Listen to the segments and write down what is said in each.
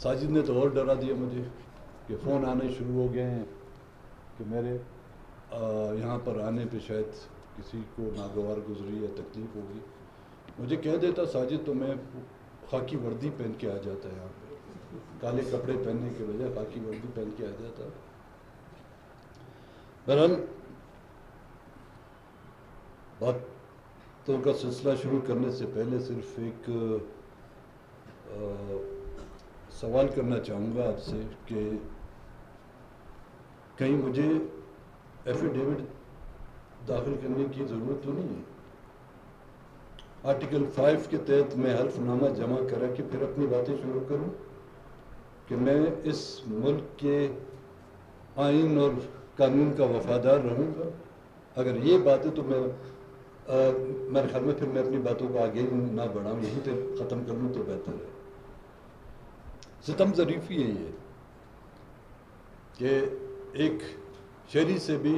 ساجد نے تو اور ڈرا دیا مجھے کہ فون آنے شروع ہو گئے ہیں کہ میرے یہاں پر آنے پہ شاید کسی کو ناگوار گزری یا تکلیف ہوگی. مجھے کہہ دیتا ساجد تو میں خاکی وردی پہن کے آ جاتا ہے یہاں پہ, کالے کپڑے پہننے کے بجائے خاکی وردی پہن کے آ جاتا. بہرحال باتوں کا سلسلہ شروع کرنے سے پہلے صرف ایک سوال کرنا چاہوں گا آپ سے کہ کہیں مجھے ایفیڈیوٹ داخل کرنے کی ضرورت تو نہیں ہے؟ آرٹیکل 5 کے تحت میں حلف نامہ جمع کرا کہ پھر اپنی باتیں شروع کروں کہ میں اس ملک کے آئین اور قانون کا وفادار رہوں گا. اگر یہ بات ہے تو میرے خیال میں پھر میں اپنی باتوں کو آگے نہ بڑھاؤں, یہیں پہ ختم کر لوں تو بہتر ہے. ستم ظریفی ہے یہ کہ ایک شہری سے بھی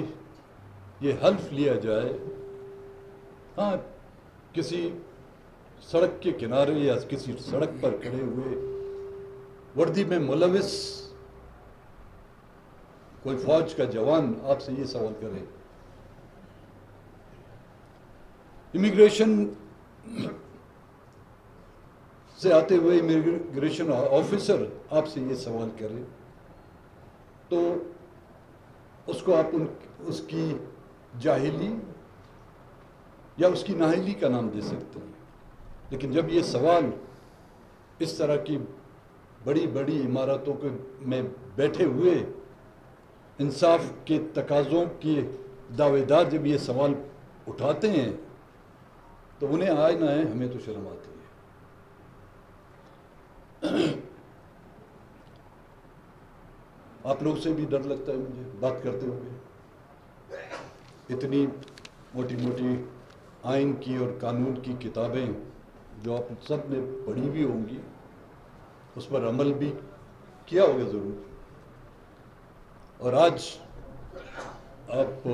یہ حلف لیا جائے, ہاں کسی سڑک کے کنارے یا کسی سڑک پر کھڑے ہوئے وردی میں ملوث کوئی فوج کا جوان آپ سے یہ سوال کرے, امیگریشن سے آتے ہوئے امیگریشن آفیسر آپ سے یہ سوال کرے, تو اس کو آپ اس کی جاہلی یا اس کی نااہلی کا نام دے سکتے ہیں. لیکن جب یہ سوال اس طرح کی بڑی بڑی عمارتوں میں بیٹھے ہوئے انصاف کے تقاضوں کے دعوے دار جب یہ سوال اٹھاتے ہیں تو انہیں آئے نہ آئے ہمیں تو شرم آتی ہے. آپ لوگ سے بھی ڈر لگتا ہے مجھے بات کرتے ہوئے. اتنی موٹی موٹی آئین کی اور قانون کی کتابیں جو آپ سب نے پڑھی بھی ہوں گی, اس پر عمل بھی کیا ہوگا ضرور. اور آج آپ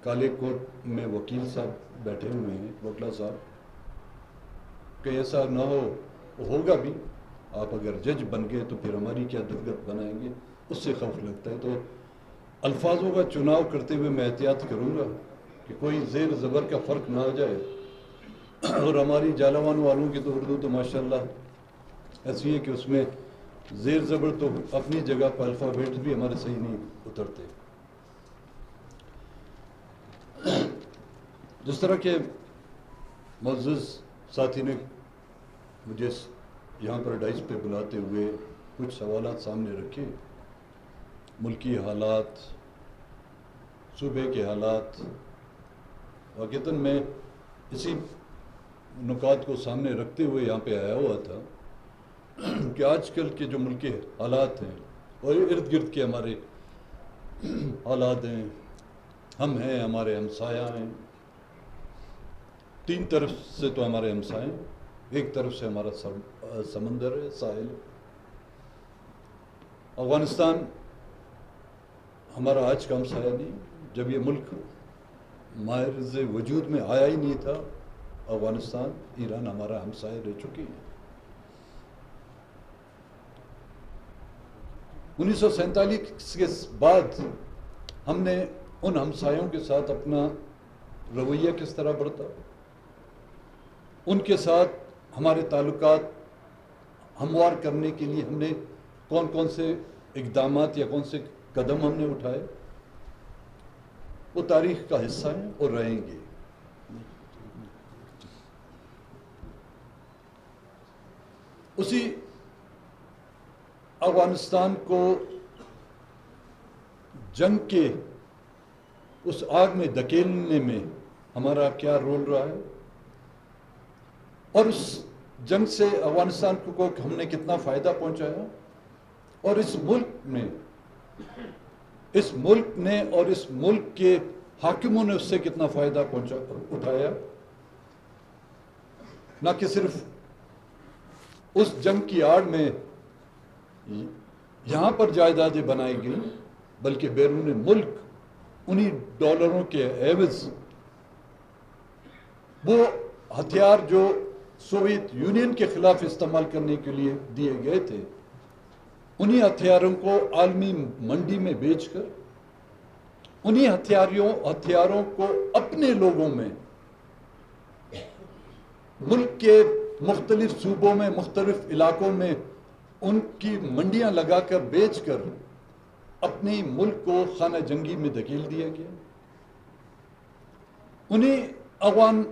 کالے کوٹ میں وکیل صاحب بیٹھے ہوئے ہیں, وکلا صاحب, کہ ایسا نہ ہوگا بھی, آپ اگر جج بن گئے تو پھر ہماری کیا درگت بنائیں گے, اس سے خوف لگتا ہے. تو الفاظوں کا چناؤ کرتے ہوئے میں احتیاط کروں گا کہ کوئی زیر زبر کا فرق نہ ہو جائے. اور ہماری جالاوان والوں کی تو اردو تو ماشاءاللہ ایسی ہے کہ اس میں زیر زبر تو اپنی جگہ پر الفابیٹ بھی ہمارے صحیح نہیں اترتے. جس طرح کے معزز ساتھی نے مجھے یہاں پر ڈائس پہ بلاتے ہوئے کچھ سوالات سامنے رکھے, ملکی حالات, صوبے کے حالات, واقعتاً میں اسی نکات کو سامنے رکھتے ہوئے یہاں پہ آیا ہوا تھا کہ آج کل کے جو ملکی حالات ہیں اور ارد گرد کے ہمارے حالات ہیں, ہم ہیں, ہمارے ہمسایہ ہیں, تین طرف سے تو ہمارے ہمسائے ہیں, ایک طرف سے ہمارا سمندر ہے, ساحل. افغانستان ہمارا آج کا ہمسایہ نہیں, جب یہ ملک ماحرز وجود میں آیا ہی نہیں تھا, افغانستان ایران ہمارا ہمسایہ رہ چکی ہے. 1947 کے بعد ہم نے ان ہمسایوں کے ساتھ اپنا رویہ کس طرح بڑھتا, ان کے ساتھ ہمارے تعلقات ہموار کرنے کے لیے ہم نے کون کون سے اقدامات یا کون سے قدم ہم نے اٹھائے, وہ تاریخ کا حصہ ہیں اور رہیں گے. اسی افغانستان کو جنگ کے اس آگ میں دھکیلنے میں ہمارا کیا رول رہا ہے, اور اس جنگ سے افغانستان کو ہم نے کتنا فائدہ پہنچایا, اور اس ملک نے اور اس ملک کے حاکموں نے اس سے کتنا فائدہ اٹھایا. نہ کہ صرف اس جنگ کی آڑ میں یہاں پر جائیدادیں بنائی گئیں, بلکہ بیرون ملک انہی ڈالروں کے عوض وہ ہتھیار جو سوویت یونین کے خلاف استعمال کرنے کے لیے دیے گئے تھے، انہی ہتھیاروں کو عالمی منڈی میں بیچ کر انہی ہتھیاروں کو اپنے لوگوں میں، ملک کے مختلف صوبوں میں، مختلف علاقوں میں ان کی منڈیاں لگا کر بیچ کر اپنے ملک کو خانہ جنگی میں دھکیل دیا گیا۔ انہیں افغان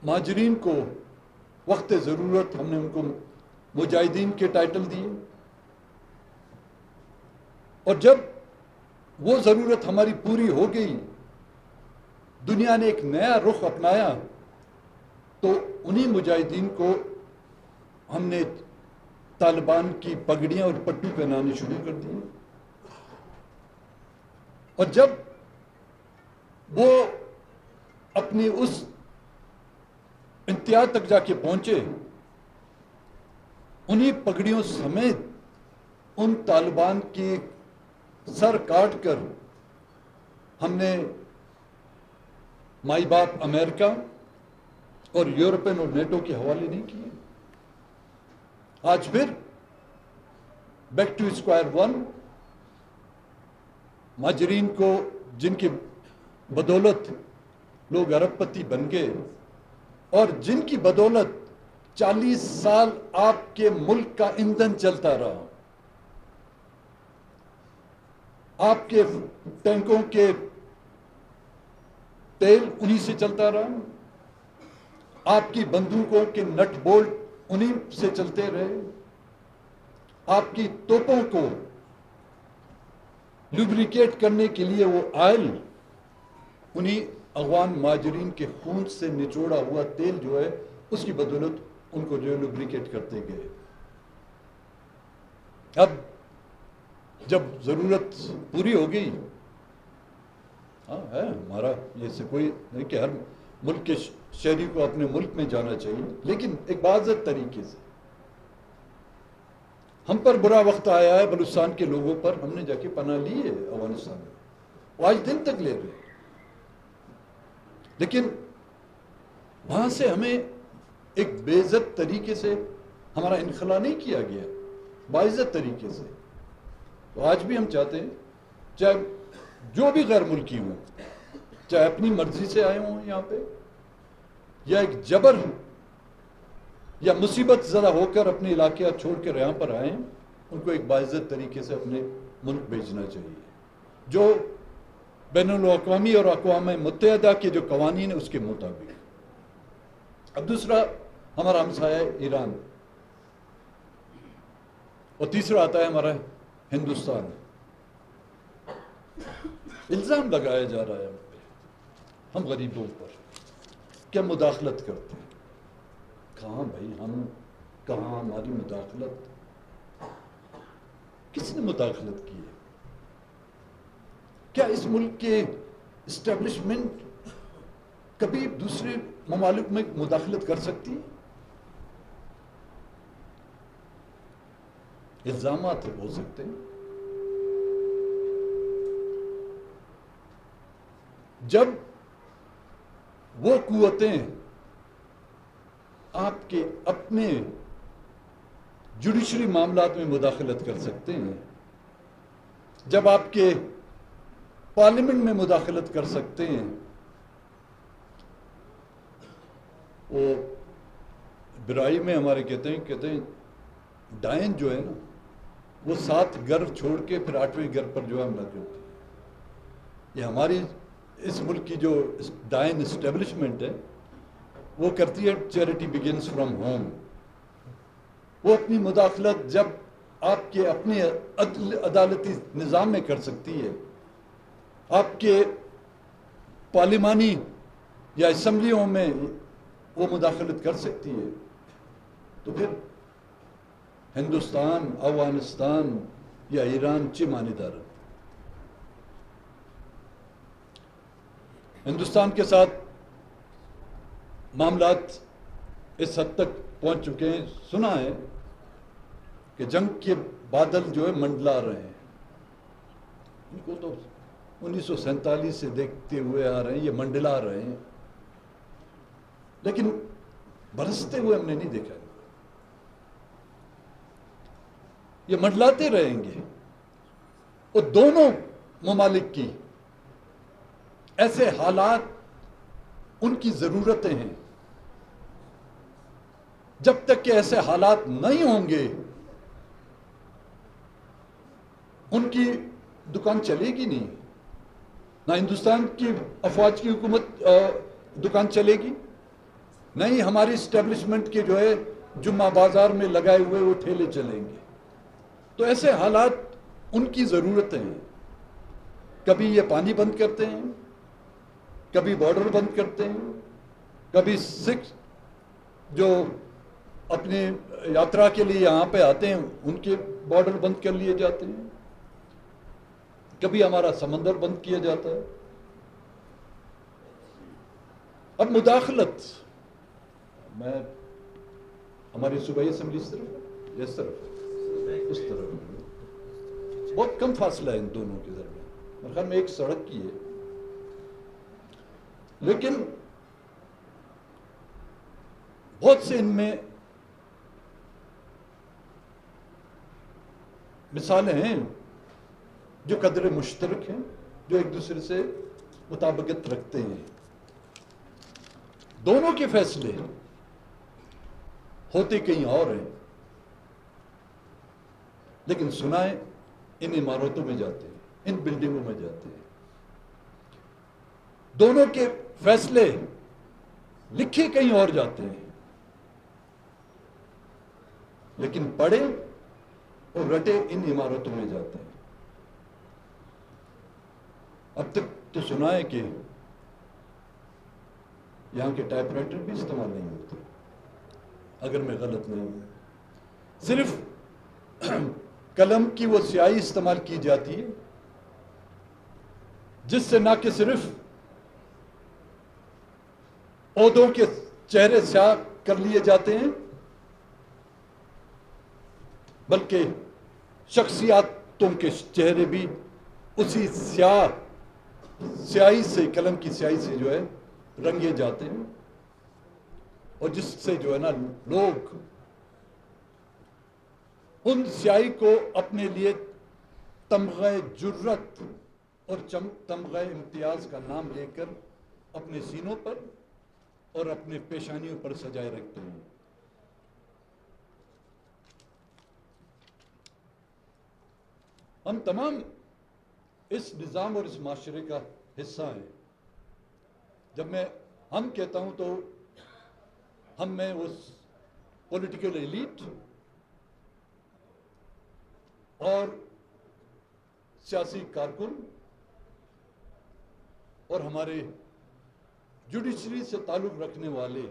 مہاجرین کو وقت ضرورت ہم نے ان کو مجاہدین کے ٹائٹل دیے، اور جب وہ ضرورت ہماری پوری ہو گئی، دنیا نے ایک نیا رخ اپنایا، تو انہی مجاہدین کو ہم نے طالبان کی پگڑیاں اور پٹو پہنانے شروع کر دیے۔ اور جب وہ اپنی اس انتہا تک جا کے پہنچے، انہی پگڑیوں سمیت ان طالبان کی سر کاٹ کر ہم نے مائی باپ امریکہ اور یورپین اور نیٹو کے حوالے نہیں کیے۔ آج پھر بیک ٹو اسکوائر ون، مہاجرین کو جن کی بدولت لوگ ارب پتی بن گئے، اور جن کی بدولت 40 سال آپ کے ملک کا ایندھن چلتا رہا، آپ کے ٹینکوں کے تیل انہی سے چلتا رہا، آپ کی بندوقوں کے نٹ بولٹ انہی سے چلتے رہے، آپ کی توپوں کو لوبریکیٹ کرنے کے لیے وہ آئل انہی افغان مہاجرین کے خون سے نچوڑا ہوا تیل جو ہے اس کی بدولت ان کو جو ہے لوبریکیٹ کرتے گئے۔ اب جب ضرورت پوری ہو گئی، ہے ہمارا یہ سے کوئی نہیں کہ ہر ملک کے شہری کو اپنے ملک میں جانا چاہیے، لیکن ایک باضابطہ طریقے سے ہم پر برا وقت آیا ہے، بلوچستان کے لوگوں پر، ہم نے جا کے پناہ لی ہے افغانستان میں، وہ آج دن تک لے رہے ہیں، لیکن وہاں سے ہمیں ایک بے عزت طریقے سے ہمارا انخلا نہیں کیا گیا، باعزت طریقے سے۔ تو آج بھی ہم چاہتے ہیں، چاہے جو بھی غیر ملکی ہوں، چاہے اپنی مرضی سے آئے ہوں یہاں پہ، یا ایک جبر یا مصیبت زدہ ہو کر اپنے علاقے چھوڑ کر یہاں پر آئیں، ان کو ایک باعزت طریقے سے اپنے ملک بھیجنا چاہیے، جو بین الاقوامی اور اقوام متحدہ کے جو قوانین ہیں اس کے مطابق۔ اب دوسرا ہمارا ہمسایہ ہے ایران، اور تیسرا آتا ہے ہمارا ہندوستان۔ الزام لگایا جا رہا ہے ہم پہ، ہم غریبوں پر کیا مداخلت کرتے ہیں؟ کہاں بھائی، ہم کہاں، ہماری مداخلت؟ کس نے مداخلت کی ہے؟ کیا اس ملک کے اسٹیبلشمنٹ کبھی دوسرے ممالک میں مداخلت کر سکتی ہے؟ الزامات ہو سکتے ہیں۔ جب وہ قوتیں آپ کے اپنے جوڈیشری معاملات میں مداخلت کر سکتے ہیں، جب آپ کے پارلیمنٹ میں مداخلت کر سکتے ہیں، وہ برائی میں ہمارے کہتے ہیں ڈائن جو ہے نا، وہ 7 گھر چھوڑ کے پھر 8ویں گھر پر جو ہے حملہ کرتے ہیں۔ یہ ہماری اس ملک کی جو ڈائن اسٹیبلشمنٹ ہے وہ کرتی ہے چیریٹی بگنز فرام ہوم۔ وہ اپنی مداخلت جب آپ کے اپنے عدالتی نظام میں کر سکتی ہے، آپ کے پارلیمانی یا اسمبلیوں میں وہ مداخلت کر سکتی ہے، تو پھر ہندوستان، افغانستان یا ایران چی معنی دار؟ ہندوستان کے ساتھ معاملات اس حد تک پہنچ چکے ہیں، سنا ہے کہ جنگ کے بادل جو ہے منڈلا رہے ہیں۔ ان کو تو 1947 سے دیکھتے ہوئے آ رہے ہیں، یہ منڈلا رہے ہیں، لیکن برستے ہوئے ہم نے نہیں دیکھا. یہ منڈلاتے رہیں گے. اور دونوں ممالک کی ایسے حالات ان کی ضرورتیں ہیں. جب تک کہ ایسے حالات نہیں ہوں گے ان کی دکان چلے گی نہیں. نہ ہندوستان کی افواج کی حکومت دکان چلے گی، نہ ہی ہماری اسٹیبلشمنٹ کے جو ہے جمعہ بازار میں لگائے ہوئے وہ ٹھیلے چلیں گے. تو ایسے حالات ان کی ضرورتیں ہیں. کبھی یہ پانی بند کرتے ہیں، کبھی بارڈر بند کرتے ہیں، کبھی سکھ جو اپنے یاترا کے لیے یہاں پہ آتے ہیں ان کے بارڈر بند کر لیے جاتے ہیں، کبھی ہمارا سمندر بند کیا جاتا ہے. اب مداخلت میں ہماری صوبائی اسمبلی اس طرف اس طرف اس طرف بہت کم فاصلہ ہے ان دونوں کے درمیان. میرے خیال میں ایک سڑک کی ہے. لیکن بہت سے ان میں مثالیں ہیں جو قدر مشترک ہیں، جو ایک دوسرے سے مطابقت رکھتے ہیں. دونوں کے فیصلے ہوتے کہیں اور ہیں، لیکن سنائیں ان عمارتوں میں جاتے ہیں، ان بلڈنگوں میں جاتے ہیں. دونوں کے فیصلے لکھے کہیں اور جاتے ہیں، لیکن پڑھے اور رٹے ان عمارتوں میں جاتے ہیں. اب تک تو سنا ہے کہ یہاں کے ٹائپ رائٹر بھی استعمال نہیں ہوتے، اگر میں غلط نہیں ہوں. صرف قلم کی وہ سیاہی استعمال کی جاتی ہے جس سے نہ کہ صرف عہدوں کے چہرے سیاہ کر لیے جاتے ہیں بلکہ شخصیاتوں کے چہرے بھی اسی سیاہی سے، قلم کی سیاہی سے جو ہے رنگے جاتے ہیں، اور جس سے جو ہے نا لوگ ان سیاہی کو اپنے لیے تمغہ جرت اور تمغہ امتیاز کا نام لے کر اپنے سینوں پر اور اپنے پیشانیوں پر سجائے رکھتے ہیں. ہم تمام اس نظام اور اس معاشرے کا حصہ ہیں. جب میں ہم کہتا ہوں تو ہم میں اس پولیٹیکل ایلیٹ اور سیاسی کارکن اور ہمارے جوڈیشری سے تعلق رکھنے والے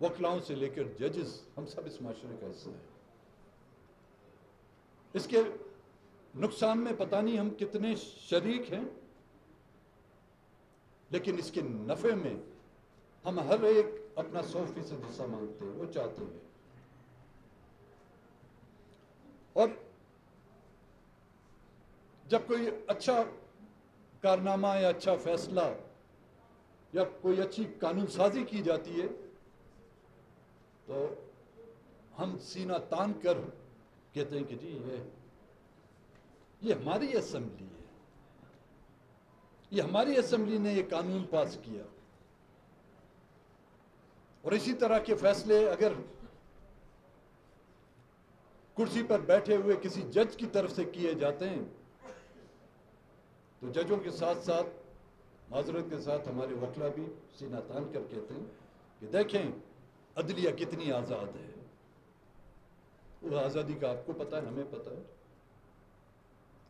وکلاؤں سے لے کر ججز، ہم سب اس معاشرے کا حصہ ہیں. اس کے نقصان میں پتہ نہیں ہم کتنے شریک ہیں، لیکن اس کے نفع میں ہم ہر ایک اپنا 100% حصہ مانگتے ہیں، وہ چاہتے ہیں. اور جب کوئی اچھا کارنامہ یا اچھا فیصلہ یا کوئی اچھی قانون سازی کی جاتی ہے تو ہم سینہ تان کر کہتے ہیں کہ جی یہ ہماری اسمبلی ہے، یہ ہماری اسمبلی نے یہ قانون پاس کیا. اور اسی طرح کے فیصلے اگر کرسی پر بیٹھے ہوئے کسی جج کی طرف سے کیے جاتے ہیں تو ججوں کے ساتھ ساتھ، معذرت کے ساتھ، ہمارے وکلا بھی سینہ تان کر کہتے ہیں کہ دیکھیں عدلیہ کتنی آزاد ہے. وہ آزادی کا آپ کو پتہ ہے، ہمیں پتہ ہے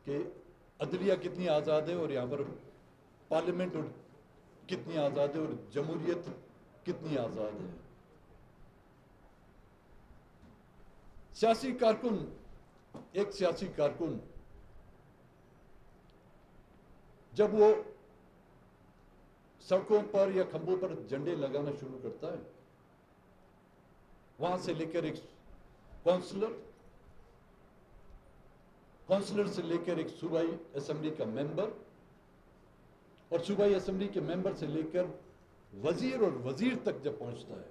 کہ عدلیہ کتنی آزاد ہے، اور یہاں پر پارلیمنٹ کتنی آزاد ہے، اور جمہوریت کتنی آزاد ہے. سیاسی کارکن، ایک سیاسی کارکن جب وہ سڑکوں پر یا کھمبوں پر جھنڈے لگانا شروع کرتا ہے، وہاں سے لے کر ایک کونسلر سے لے کر ایک صوبائی اسمبلی کا ممبر، اور صوبائی اسمبلی کے ممبر سے لے کر وزیر اور وزیر تک جب پہنچتا ہے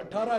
18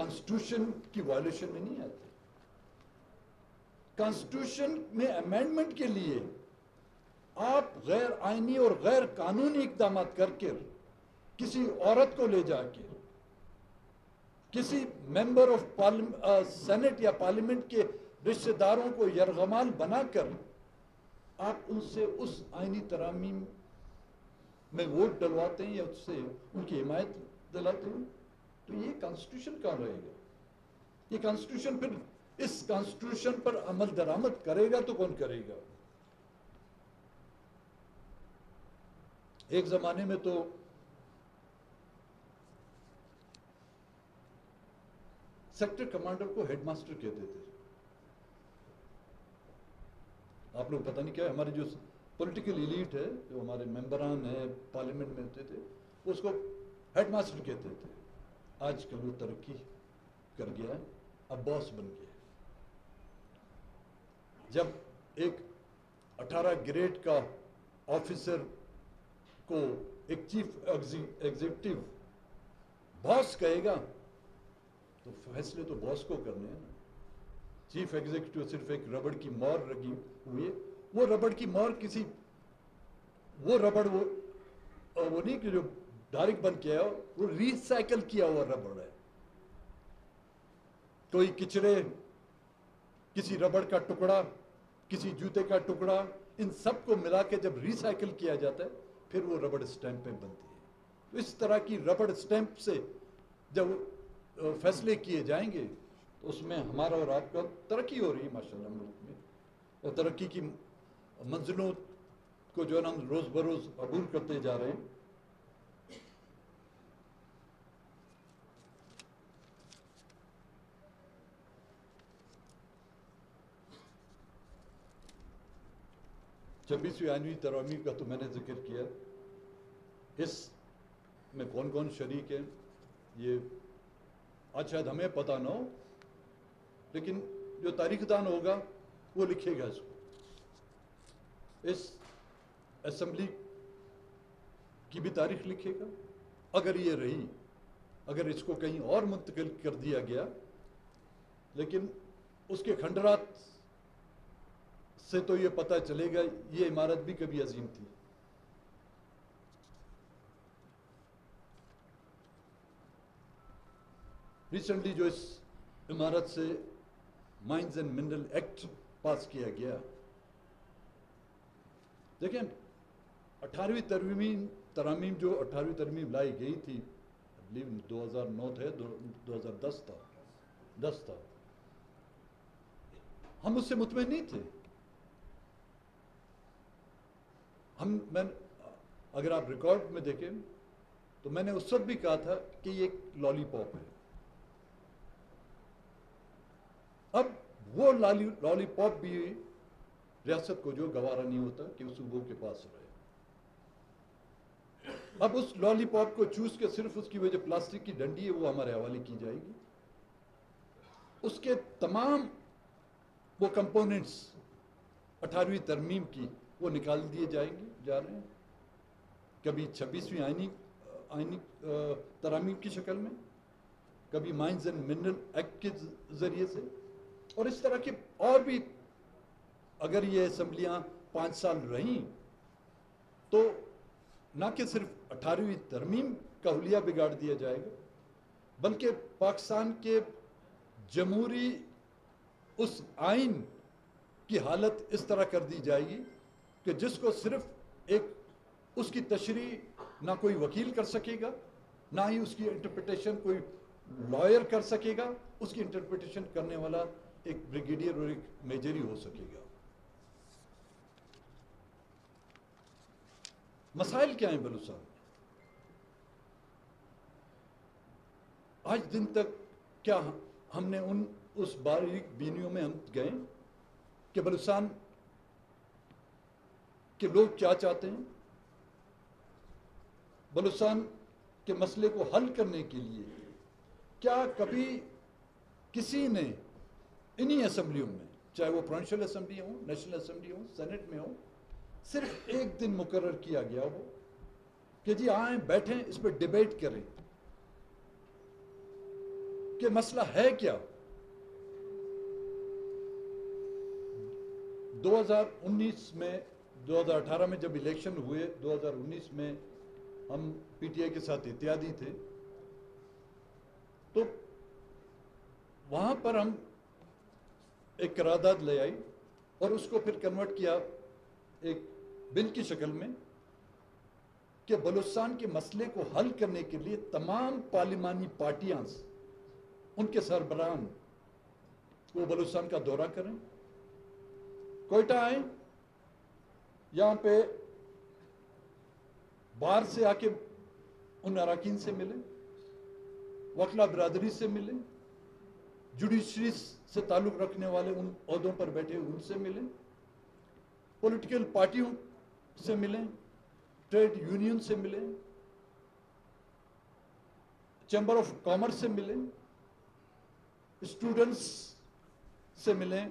کانسٹیٹیوشن کی وائلیشن میں نہیں آتے. کانسٹیٹیوشن میں امینڈمنٹ کے لیے آپ غیر آئینی اور غیر قانونی اقدامات کر کے کسی عورت کو لے جا کے کسی ممبر آف سینٹ یا پارلیمنٹ کے رشتہ داروں کو یرغمال بنا کر آپ ان سے اس آئینی ترامیم میں ووٹ ڈلواتے ہیں یا اس سے ان کی حمایت دلاتے ہیں، تو یہ کانسٹیٹیوشن کہاں رہے گا؟ یہ کانسٹیٹیوشن پھر اس کانسٹیٹیوشن پر عمل درآمد کرے گا تو کون کرے گا؟ ایک زمانے میں تو سیکٹر کمانڈر کو ہیڈ ماسٹر کہتے تھے. آپ لوگ پتہ نہیں کیا، ہمارے جو پولیٹیکل ایلیٹ ہے، جو ہمارے ممبران ہیں پارلیمنٹ میں ہوتے تھے، اس کو ہیڈ ماسٹر کہتے تھے. آج کل وہ ترقی کر گیا، اب باس بن گیا. جب ایک 18 گریڈ کا آفیسر کو ایک چیف ایگزیکٹو باس کہے گا تو فیصلے تو باس کو کرنے ہیں نا. چیف ایگزیکٹو صرف ایک ربڑ کی مور لگی ہوئی ہے، وہ ربڑ کی مور کسی وہ ربڑ وہ نہیں کہ جو ڈائریکٹ بن کے آیا، وہ ریسائیکل کیا ہوا ربڑ ہے. کوئی کچرے، کسی ربڑ کا ٹکڑا، کسی جوتے کا ٹکڑا، ان سب کو ملا کے جب ریسائیکل کیا جاتا ہے پھر وہ ربڑ اسٹیمپیں بنتی ہیں. اس طرح کی ربڑ اسٹیمپ سے جب فیصلے کیے جائیں گے تو اس میں ہمارا اور آپ کا ترقی ہو رہی ہے ماشاءاللہ ملک میں، اور ترقی کی منزلوں کو جو ہے نا ہم روز بروز عبور کرتے جا رہے ہیں. چھبیسویں آئینی ترامیم کا تو میں نے ذکر کیا. اس میں کون کون شریک ہیں یہ آج شاید ہمیں پتہ نہ ہو، لیکن جو تاریخ دان ہوگا وہ لکھے گا اس کو. اس اسمبلی کی بھی تاریخ لکھے گا. اگر یہ رہی، اگر اس کو کہیں اور منتقل کر دیا گیا، لیکن اس کے کھنڈرات سے تو یہ پتہ چلے گا یہ عمارت بھی کبھی عظیم تھی. ریسنٹلی جو اس عمارت سے مائنز اینڈ منرل ایکٹ پاس کیا گیا، دیکھیں 18ویں ترامیم جو 18ویں ترمیم لائی گئی تھی، 2009 تھے، 2010 تھا. ہم اس سے مطمئن نہیں تھے. اگر آپ ریکارڈ میں دیکھیں تو میں نے اس وقت بھی کہا تھا کہ یہ ایک لالی پاپ ہے. اب وہ لالی پاپ بھی ریاست کو جو گوارا نہیں ہوتا کہ وہ صوبوں کے پاس رہے. اب اس لالی پاپ کو چوس کے صرف اس کی وجہ پلاسٹک کی ڈنڈی ہے وہ ہمارے حوالے کی جائے گی. اس کے تمام وہ کمپوننٹس 18ویں ترمیم کی وہ نکال دیے جا رہے ہیں، کبھی 26ویں آئینی ترامیم کی شکل میں، کبھی مائنز اینڈ منرل ایکٹ کے ذریعے سے، اور اس طرح کے اور بھی. اگر یہ اسمبلیاں 5 سال رہیں تو نہ کہ صرف 18ویں ترمیم کا حلیہ بگاڑ دیا جائے گا، بلکہ پاکستان کے جمہوری اس آئین کی حالت اس طرح کر دی جائے گی کہ جس کو صرف اس کی تشریح نہ کوئی وکیل کر سکے گا، نہ ہی اس کی انٹرپریٹیشن کوئی لائر کر سکے گا. اس کی انٹرپریٹیشن کرنے والا ایک بریگیڈیئر اور ایک میجر ہی ہو سکے گا. مسائل کیا ہیں بلوچستان میں؟ آج دن تک کیا ہم نے اس باریک بینیوں میں ہم گئے کہ بلوچستان کے لوگ کیا چاہتے ہیں؟ بلوچستان کے مسئلے کو حل کرنے کے لیے کیا کبھی کسی نے انہی اسمبلیوں میں، چاہے وہ پروونشل اسمبلی ہوں، نیشنل اسمبلی ہوں، سینٹ میں ہوں، صرف ایک دن مقرر کیا گیا ہو کہ جی آئیں بیٹھیں اس پہ ڈیبیٹ کریں؟ کہ مسئلہ ہے کیا. 2018 میں جب الیکشن ہوئے، 2019 میں ہم پی ٹی آئی کے ساتھ اتحادی تھے، تو وہاں پر ہم ایک قرارداد لے آئی اور اس کو پھر کنورٹ کیا ایک بل کی شکل میں کہ بلوچستان کے مسئلے کو حل کرنے کے لیے تمام پارلیمانی پارٹیاں، ان کے سربراہان وہ بلوچستان کا دورہ کریں، کوئٹہ آئیں، یہاں پہ باہر سے آ کے ان اراکین سے ملیں، وکلا برادری سے ملیں، جوڈیشری سے تعلق رکھنے والے ان عہدوں پر بیٹھے ان سے ملیں، پولیٹیکل پارٹیوں سے ملیں، ٹریڈ یونین سے ملیں، چیمبر آف کامرس سے ملیں، اسٹوڈنٹس سے ملیں،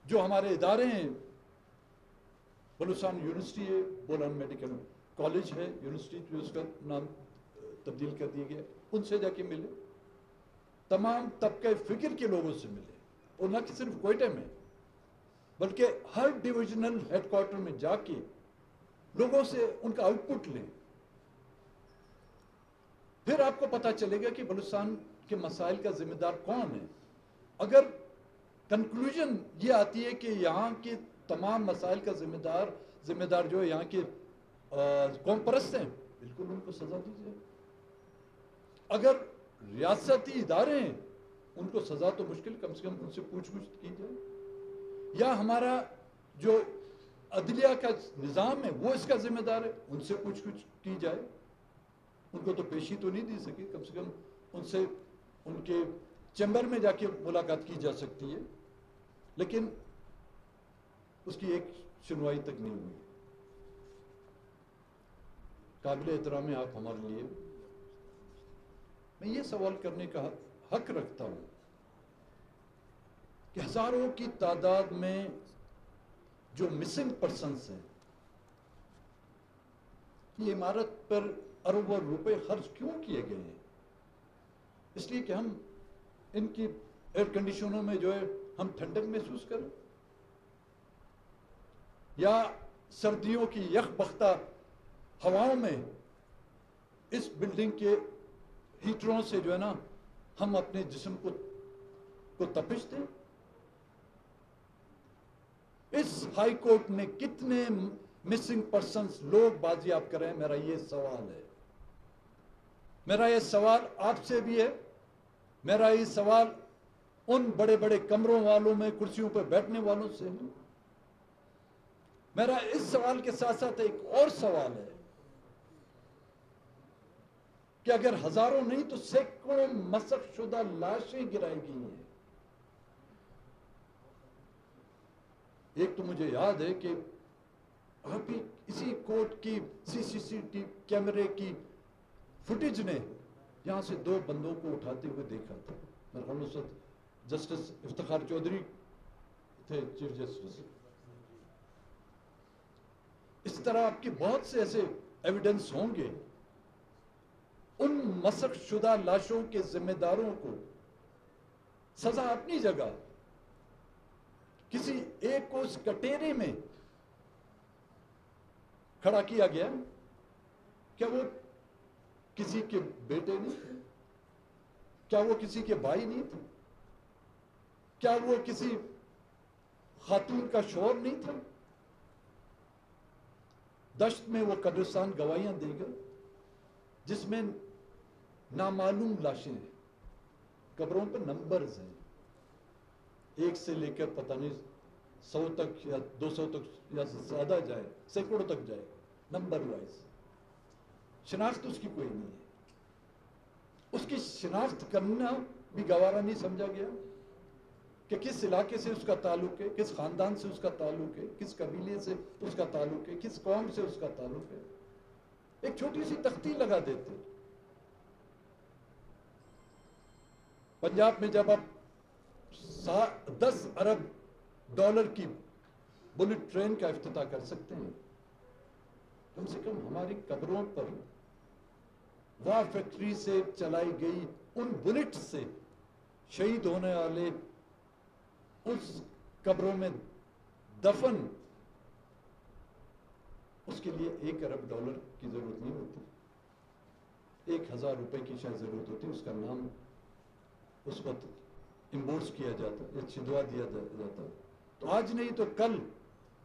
جو ہمارے ادارے ہیں، بلوچستان یونیورسٹی ہے، بولان میڈیکل کالج ہے، یونیورسٹی جو اس کا نام تبدیل کر دیا گیا، ان سے جا کے ملے، تمام طبقہ فکر کے لوگوں سے ملے، اور نہ کہ صرف کوئٹہ میں بلکہ ہر ڈویژنل ہیڈ کوارٹر میں جا کے لوگوں سے ان کا آؤٹ پٹ لیں. پھر آپ کو پتا چلے گا کہ بلوچستان کے مسائل کا ذمہ دار کون ہے. اگر کنکلوژن یہ آتی ہے کہ یہاں کے تمام مسائل کا ذمہ دار جو ہے یہاں کے قوم پرست ہیں، بالکل ان کو سزا دیجیے. اگر ریاستی ادارے ہیں ان کو سزا تو مشکل، کم سے کم ان سے پوچھ گچھ کی جائے، یا ہمارا جو عدلیہ کا نظام ہے وہ اس کا ذمہ دار ہے، ان سے پوچھ گچھ کی جائے. ان کو تو پیشی تو نہیں دی سکی، کم سے کم ان سے ان کے چیمبر میں جا کے ملاقات کی جا سکتی ہے، لیکن اس کی ایک سنوائی تک نہیں ہوئی. قابل احترام ہے آپ ہمارے لیے. میں یہ سوال کرنے کا حق رکھتا ہوں کہ ہزاروں کی تعداد میں جو مسنگ پرسنس ہیں، یہ عمارت پر اربوں روپے خرچ کیوں کیے گئے ہیں؟ اس لیے کہ ہم ان کی ایئر کنڈیشنوں میں جو ہے ہم ٹھنڈک محسوس کریں، یا سردیوں کی یخ بختہ ہواؤں میں اس بلڈنگ کے ہیٹروں سے جو ہے نا ہم اپنے جسم کو تپش دیں. اس ہائی کورٹ نے کتنے مسنگ پرسنز لوگ بازیاب کریں؟ میرا یہ سوال ہے. میرا یہ سوال آپ سے بھی ہے، میرا یہ سوال ان بڑے بڑے کمروں والوں میں کرسیوں پہ بیٹھنے والوں سے ہے. میرا اس سوال کے ساتھ ساتھ ایک اور سوال ہے کہ اگر ہزاروں نہیں تو سینکڑوں مسخ شدہ لاشیں گرائی گئی ہیں. ایک تو مجھے یاد ہے کہ ابھی اسی کورٹ کی سی ٹی کیمرے کی فوٹیج نے یہاں سے 2 بندوں کو اٹھاتے ہوئے دیکھا تھا. میرے خیال میں اس وقت جسٹس افتخار چودھری تھے چیف جسٹس. اس طرح آپ کے بہت سے ایسے ایویڈنس ہوں گے. ان مسخ شدہ لاشوں کے ذمہ داروں کو سزا اپنی جگہ، کسی ایک کو اس کٹیرے میں کھڑا کیا گیا. کیا وہ کسی کے بیٹے نہیں تھے؟ کیا وہ کسی کے بھائی نہیں تھے؟ کیا وہ کسی خاتون کا شوہر نہیں تھا؟ دشت میں وہ قبرستان گواہیاں دے گا جس میں نامعلوم لاشیں ہیں، قبروں پر نمبرز ہیں، 1 سے لے کر پتہ نہیں 100 تک یا 200 تک یا زیادہ جائے، سینکڑوں تک جائے، نمبر وائز. شناخت اس کی کوئی نہیں ہے. اس کی شناخت کرنا بھی گوارا نہیں سمجھا گیا کہ کس علاقے سے اس کا تعلق ہے، کس خاندان سے اس کا تعلق ہے، کس قبیلے سے اس کا تعلق ہے، کس قوم سے اس کا تعلق ہے. ایک چھوٹی سی تختی لگا دیتے. پنجاب میں جب آپ 10 ارب ڈالر کی بلٹ ٹرین کا افتتاح کر سکتے ہیں، کم سے کم ہماری قبروں پر وار فیکٹری سے چلائی گئی ان بلٹ سے شہید ہونے والے اس قبروں میں دفن، اس کے لیے $1 ارب کی ضرورت نہیں ہوتی، 1000 روپے کی شاید ضرورت ہوتی ہے، اس کا نام اس وقت امبورس کیا جاتا یا چھدوا دیا جاتا. تو آج نہیں تو کل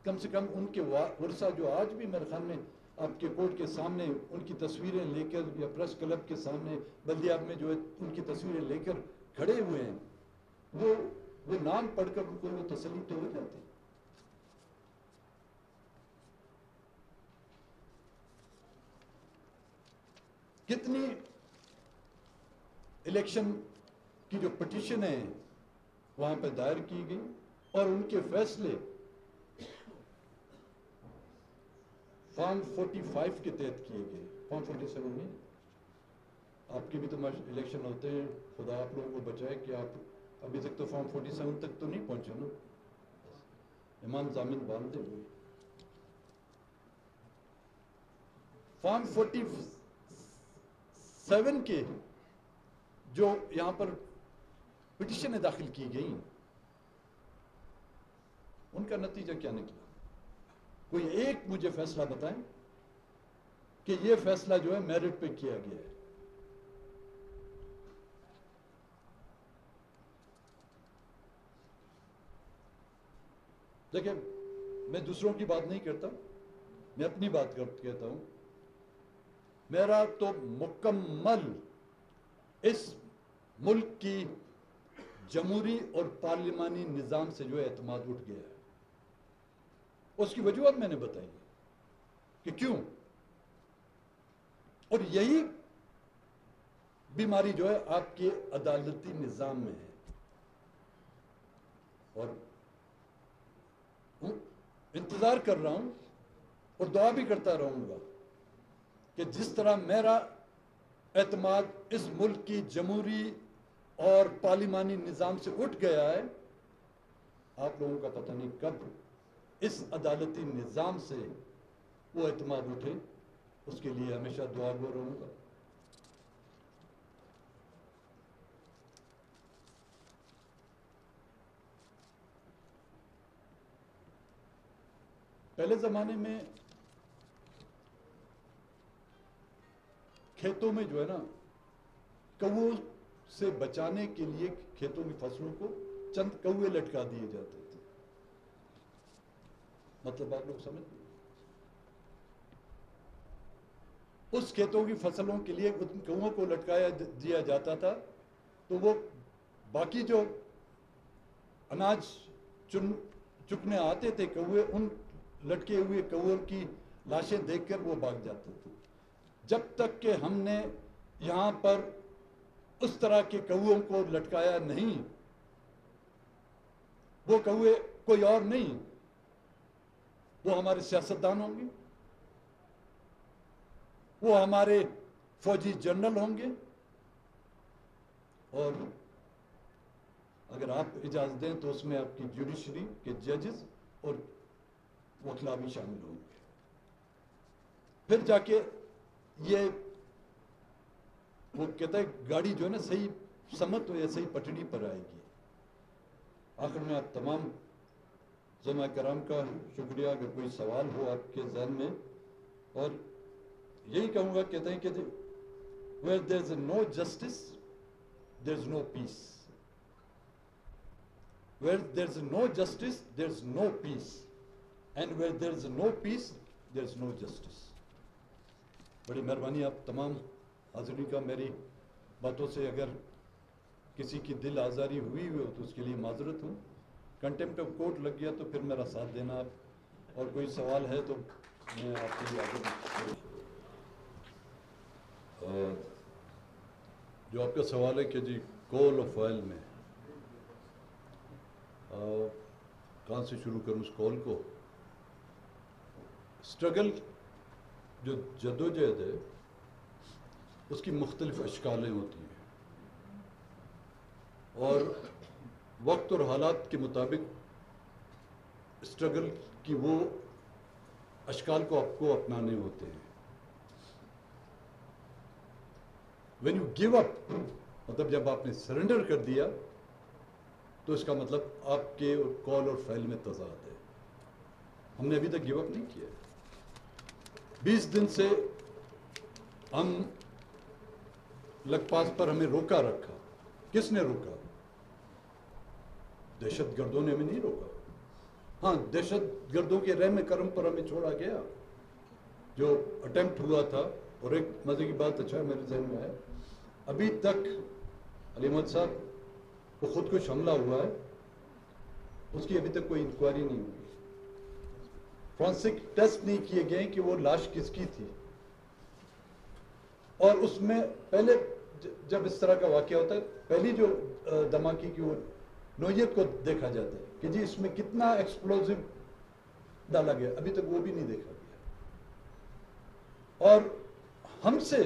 کم سے کم ان کے ورثہ جو آج بھی میرے خیال میں آپ کے کورٹ کے سامنے ان کی تصویریں لے کر یا پریس کلب کے سامنے بلدیاب میں جو ہے ان کی تصویریں لے کر کھڑے ہوئے ہیں، وہ نام پڑھ کر ان کو وہ تسلی تو ہو جاتی. کتنی الیکشن کی جو پٹیشن ہیں وہاں پہ دائر کی گئی اور ان کے فیصلے فارم 45 کے تحت کیے گئے. فارم 47 میں آپ کے بھی تو الیکشن ہوتے ہیں، خدا آپ لوگوں کو بچائے کہ آپ ابھی تک تو فارم 47 تک تو نہیں پہنچے نا. امام ضامن باندھے ہوئے فارم 47 کے جو یہاں پر پٹیشنیں داخل کی گئیں، ان کا نتیجہ کیا نکلا؟ کوئی ایک مجھے فیصلہ بتائیں کہ یہ فیصلہ جو ہے میرٹ پہ کیا گیا ہے. دیکھیں، میں دوسروں کی بات نہیں کرتا، میں اپنی بات کہتا ہوں. میرا تو مکمل اس ملک کی جمہوری اور پارلیمانی نظام سے جو ہے اعتماد اٹھ گیا ہے. اس کی وجوہات میں نے بتائی کہ کیوں، اور یہی بیماری جو ہے آپ کے عدالتی نظام میں ہے. اور انتظار کر رہا ہوں اور دعا بھی کرتا رہوں گا کہ جس طرح میرا اعتماد اس ملک کی جمہوری اور پارلیمانی نظام سے اٹھ گیا ہے، آپ لوگوں کا پتہ نہیں کب اس عدالتی نظام سے وہ اعتماد اٹھے. اس کے لیے ہمیشہ دعا گو رہوں گا. پہلے زمانے میں کھیتوں میں جو ہے نا کووں سے بچانے کے لیے کھیتوں کی فصلوں کو چند کوے لٹکا دیے جاتے تھے. مطلب آپ لوگ سمجھ، اس کھیتوں کی فصلوں کے لیے ان کووں کو لٹکایا دیا جاتا تھا تو وہ باقی جو اناج چکنے آتے تھے کوے، ان لٹکے ہوئے کووں کی لاشیں دیکھ کر وہ بھاگ جاتے تھے. جب تک کہ ہم نے یہاں پر اس طرح کے کووں کو لٹکایا نہیں، وہ کوے کوئی اور نہیں، وہ ہمارے سیاستدان ہوں گے، وہ ہمارے فوجی جنرل ہوں گے، اور اگر آپ اجازت دیں تو اس میں آپ کی جوڈیشری کے ججز اور وکلا بھی شامل ہوں گے. پھر جا کے یہ وہ کہتا ہے گاڑی جو ہے نا صحیح سمت یا صحیح پٹڑی پر آئے گی. آخر میں آپ تمام زماء کرام کا شکریہ. اگر کوئی سوال ہو آپ کے ذہن میں، اور یہی کہوں گا، کہتے ہیں کہ where there is no justice there is no peace. Where there is no justice there is no peace, and where there is no peace there is no justice. بڑی مہربانی آپ تمام حاضرین کا. میری باتوں سے اگر کسی کی دل آزاری ہوئی ہو تو اس کے لیے معذرت ہوں. کنٹمپٹ آف کورٹ لگ گیا تو پھر میرا ساتھ دینا آپ. اور کوئی سوال ہے تو میں آپ کے لیے حاضر ہوں. جو آپ کا سوال ہے کہ جی کول آف آئل میں کہاں سے شروع کروں اس کال کو. اسٹرگل جو جدوجہد ہے اس کی مختلف اشکالیں ہوتی ہیں، اور وقت اور حالات کے مطابق اسٹرگل کی وہ اشکال کو آپ کو اپنانے ہوتے ہیں. when you give up، مطلب جب آپ نے سرنڈر کر دیا تو اس کا مطلب آپ کے قول اور فعل میں تضاد ہے. ہم نے ابھی تک گیو اپ نہیں کیا. 20 دن سے ہم لکپاس پر ہمیں روکا رکھا. کس نے روکا؟ دہشت گردوں نے ہمیں نہیں روکا. ہاں، دہشت گردوں کے رحم کرم پر ہمیں چھوڑا گیا. جو اٹیمپٹ ہوا تھا، اور ایک مزے کی بات اچھا میرے ذہن میں ہے، ابھی تک علی احمد صاحب کو خود کش حملہ ہوا ہے، اس کی ابھی تک کوئی انکوائری نہیں ہوئی. فورنسک ٹیسٹ نہیں کیے گئے کہ وہ لاش کس کی تھی. اور اس میں پہلے جب اس طرح کا واقعہ ہوتا ہے، پہلی جو دھماکی کی وہ نوعیت کو دیکھا جاتا ہے کہ جی اس میں کتنا ایکسپلوزو ڈالا گیا. ابھی تک وہ بھی نہیں دیکھا گیا. اور ہم سے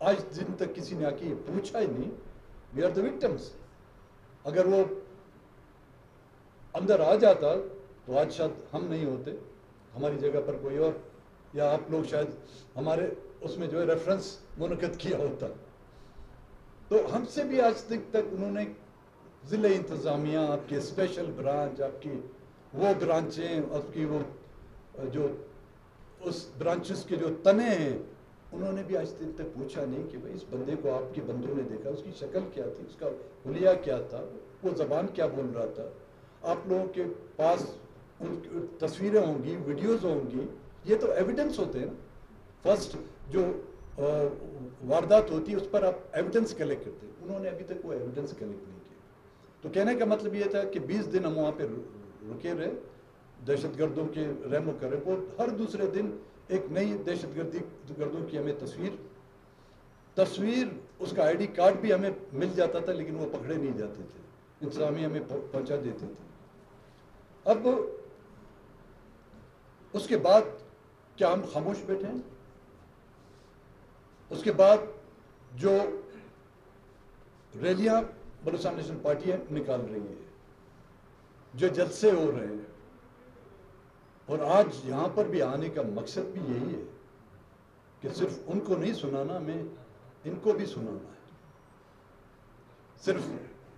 آج دن تک کسی نے آ کے پوچھا ہی نہیں. We are the victims. اگر وہ اندر آ جاتا تو آج شاید ہم نہیں ہوتے، ہماری جگہ پر کوئی اور، یا آپ لوگ شاید ہمارے اس میں جو ہے ریفرنس منعقد کیا ہوتا. تو ہم سے بھی آج تک انہوں نے ضلع انتظامیہ، آپ کے اسپیشل برانچ، آپ کی وہ برانچیں، آپ کی وہ جو اس برانچز کے جو تنے ہیں، انہوں نے بھی آج تک پوچھا نہیں کہ بھائی اس بندے کو آپ کے بندوں نے دیکھا، اس کی شکل کیا تھی، اس کا حلیہ کیا تھا، وہ زبان کیا بول رہا تھا. آپ لوگوں کے پاس ان کی تصویریں ہوں گی، ویڈیوز ہوں گی. یہ تو ایویڈنس ہوتے ہیں نا. فرسٹ جو واردات ہوتی ہے اس پر آپ ایویڈنس کلیکٹ کرتے ہیں. انہوں نے ابھی تک وہ ایویڈنس کلیکٹ نہیں کیا. تو کہنے کا مطلب یہ تھا کہ 20 دن ہم وہاں پہ رکے رہے. دہشت گردوں کے رحم و کرم کو ہر دوسرے دن ایک نئی دہشت گردوں کی ہمیں تصویر اس کا آئی ڈی کارڈ بھی ہمیں مل جاتا تھا، لیکن وہ پکڑے نہیں جاتے تھے. انتظامیہ ہمیں پہنچا دیتے تھے. اب اس کے بعد کیا ہم خاموش بیٹھے ہیں؟ اس کے بعد جو ریلیاں بلوچستان نیشنل پارٹی نکال رہی ہے، جو جلسے ہو رہے ہیں، اور آج یہاں پر بھی آنے کا مقصد بھی یہی ہے کہ صرف ان کو نہیں سنانا، ہمیں ان کو بھی سنانا ہے. صرف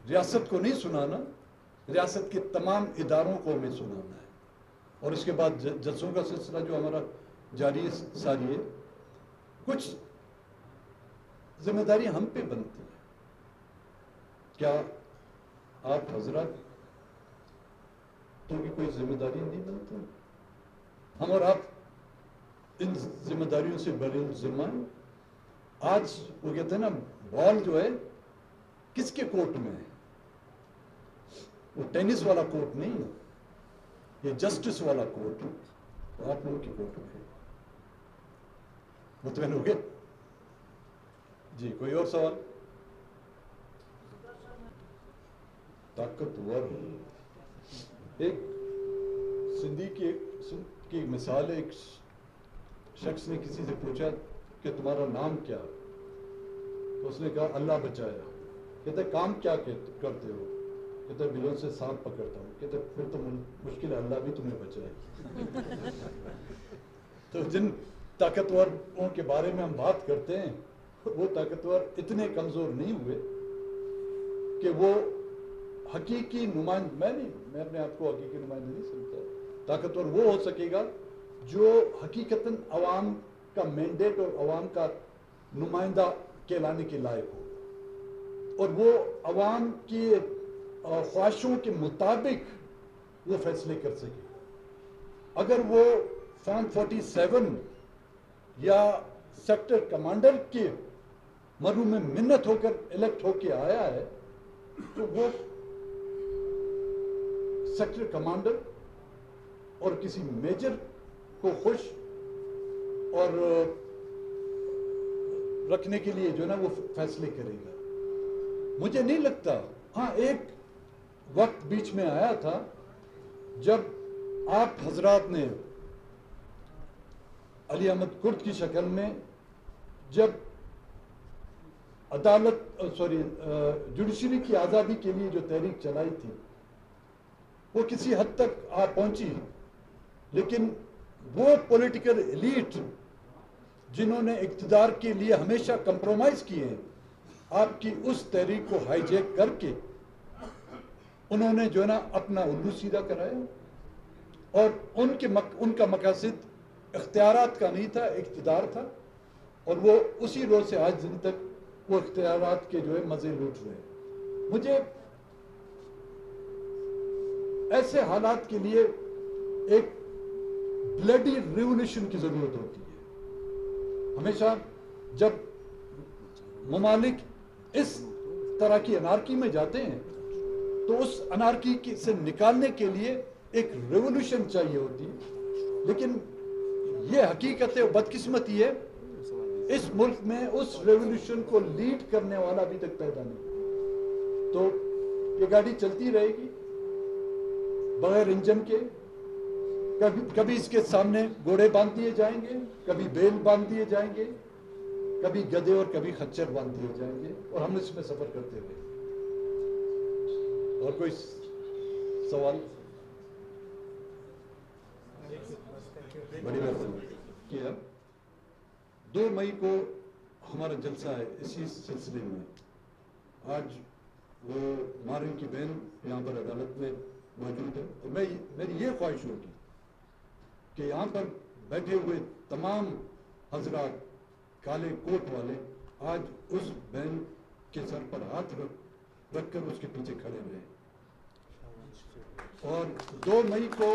ریاست کو نہیں سنانا، ریاست کے تمام اداروں کو ہمیں سنانا ہے. اور اس کے بعد جلسوں کا سلسلہ جو ہمارا جاری ساری ہے. کچھ ذمہ داری ہم پہ بنتی ہے. کیا آپ حضرات تو کی کوئی ذمہ داری نہیں بنتی؟ ہم اور آپ ان ذمہ داریوں سے بڑے ذمہ ہیں. آج وہ کہتے ہیں نا، بال جو ہے کس کے کورٹ میں ہے؟ وہ ٹینس والا کورٹ نہیں ہے، یہ جسٹس والا کورٹ ہے. تو آپ لوگوں کی کورٹ میں ہے. مطمئن ہو گئے؟ جی، کوئی اور سوال؟ طاقتور ایک سندھی کی مثال ہے. ایک شخص نے کسی سے پوچھا کہ تمہارا نام کیا؟ تو اس نے کہا اللہ بچایا. کہتے کام کیا کرتے ہو؟ کہتے بلوں سے سانپ پکڑتا ہوں. کہتے پھر تو مشکل ہے، اللہ بھی تمہیں بچائے. تو جن طاقتوروں کے بارے میں ہم بات کرتے ہیں، وہ طاقتور اتنے کمزور نہیں ہوئے کہ وہ حقیقی نمائندہ، میں اپنے آپ کو حقیقی نمائندہ نہیں سمجھتا. طاقتور وہ ہو سکے گا جو حقیقتاً عوام کا مینڈیٹ اور عوام کا نمائندہ کہلانے کے لائق ہو، اور وہ عوام کی خواہشوں کے مطابق وہ فیصلے کر سکے. اگر وہ فارم 47 یا سیکٹر کمانڈر کے مرو میں منت ہو کر الیکٹ ہو کے آیا ہے، تو وہ سیکٹر کمانڈر اور کسی میجر کو خوش اور رکھنے کے لیے جو ہے نا وہ فیصلے کرے گا. مجھے نہیں لگتا. ہاں، ایک وقت بیچ میں آیا تھا جب آپ حضرات نے علی احمد کرد کی شکل میں جب جوڈیشری کی آزادی کے لیے جو تحریک چلائی تھی، وہ کسی حد تک آپ پہنچی، لیکن وہ پولیٹیکل ایلیٹ جنہوں نے اقتدار کے لیے ہمیشہ کمپرومائز کیے ہیں، آپ کی اس تحریک کو ہائی جیک کر کے انہوں نے جو ہے نا اپنا الو سیدھا کرایا، اور ان کا مقاصد اختیارات کا نہیں تھا، اقتدار تھا، اور وہ اسی روز سے آج دن تک وہ اختیارات کے جو ہے مزے لوٹ رہے ہیں۔ مجھے ایسے حالات کے لیے ایک بلڈی ریولیوشن کی ضرورت ہوتی ہے۔ ہمیشہ جب ممالک اس طرح کی انارکی میں جاتے ہیں تو اس انارکی سے نکالنے کے لیے ایک ریولیوشن چاہیے ہوتی ہے، لیکن یہ حقیقت ہے، بدقسمتی ہے، اس ملک میں اس ریولیوشن کو لیڈ کرنے والا ابھی تک پیدا نہیں۔ تو یہ گاڑی چلتی رہے گی بغیر انجن کے، کبھی اس کے سامنے گھوڑے باندھ دیے جائیں گے، کبھی بیل باندھ دیے جائیں گے، کبھی گدھے اور کبھی خچر باندھ دیے جائیں گے، اور ہم اس میں سفر کرتے رہیں گے۔ اور کوئی سوال؟ بڑی مہربانی کیا۔ 2 مئی کو ہمارا جلسہ ہے اسی سلسلے میں۔ آج وہ مارن کی بہن یہاں پر عدالت میں موجود ہے، اور میری یہ خواہش ہوگی کہ یہاں پر بیٹھے ہوئے تمام حضرات کالے کوٹ والے آج اس بہن کے سر پر ہاتھ رکھ کر اس کے پیچھے کھڑے رہے، اور 2 مئی کو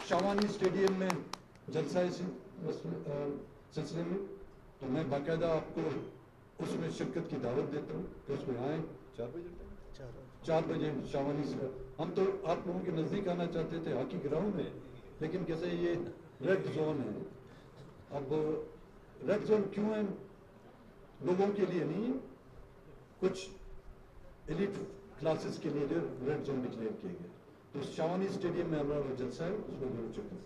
شاوانی اسٹیڈیم میں جلسہ سلسلے میں، تو میں باقاعدہ آپ کو اس میں شرکت کی دعوت دیتا ہوں کہ اس میں آئیں۔ 4 بجے شاوانی سے ہم تو آپ لوگوں کے نزدیک آنا چاہتے تھے ہاکی گراؤنڈ میں، لیکن کیسے یہ ریڈ زون ہے۔ اب ریڈ زون کیوں ہے؟ لوگوں کے لیے نہیں، کچھ ایلیٹ کلاسز کے لیے ریڈ زون ڈکلیئر کیے گئے۔ تو شاوانی اسٹیڈیم میں ہمارا جلسہ ہے، اس میں ضرور چکر